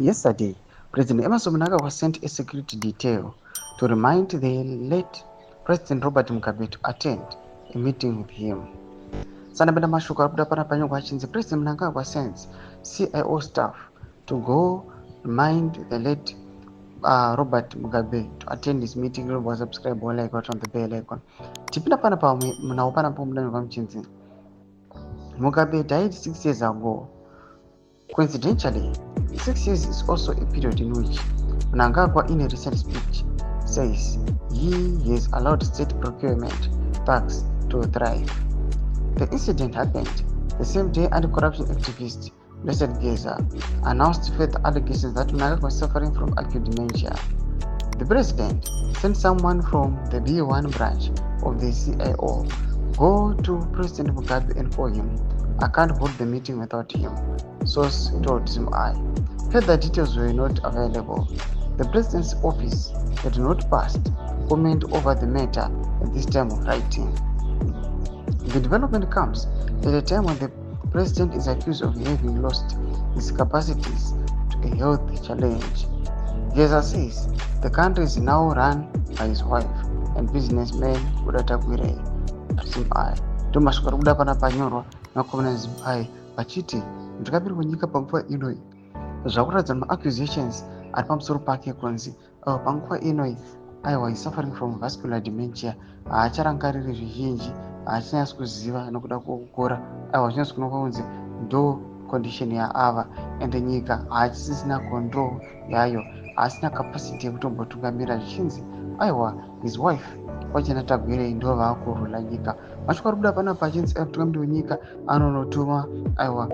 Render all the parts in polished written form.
Yesterday, President Emerson Mnangagwa sent a security detail to remind the late President Robert Mugabe to attend a meeting with him. Sanapenda mashuka labda pana panyoka achinzi President Mnangagwa sends CIO staff to go remind the late Robert Mugabe to attend his meeting. Was subscribe or like on the bell icon. Tipina pana pa mnaopana pa mdani kwa mchinzi. Mugabe died 6 years ago. Coincidentally, 6 years is also a period in which Mnangagwa, in a recent speech, says he has allowed state procurement thugs to thrive. The incident happened the same day anti-corruption activist Blessed Geza announced further allegations that Mnangagwa was suffering from acute dementia. The president sent someone from the B1 branch of the CIO go to President Mugabe and call him. I can't hold the meeting without him, source told ZimEye. Further details were not available. The president's office had not passed comment over the matter at this time of writing. The development comes at a time when the president is accused of having lost his capacities to a health challenge. Geza says the country is now run by his wife and businessman Kudata Kwire. ZimEye. Tomashukuru kuda pana panyorwa nakomana ZimEye pachiti ndakapiri kunyika panguva inoi zvakuratidza ma-accusations ari pamusoro pake kunzi panguva inoi aiwa is suffering from vascular dementia, haacharangariri zvizhinji, haachanyatsi kuziva nokuda kwokukura, aiwa zvinonzi kunoka kunzi ndo condition yaava, ende nyika haachisisina control yayo, haasina capacity yekutombotungamira zvichinzi aiwa his wife Wachena Tagwirei ndo vaakurula nyika. Mashukuru kuda pana pachinzi mutungamiri wenyika anonotuma aiwa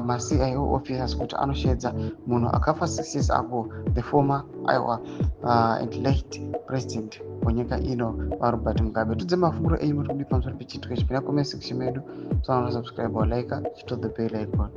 ma-CIO officers kuti anoshedza munhu akafa 6 years ago, the former aiwa and late president wenyika ino Robert Mugabe. Tudze mafunguro enyu muri kudi pamusoro pechiitiko ichi. Pina comment section medu, subscribe or like, chito the bell icon.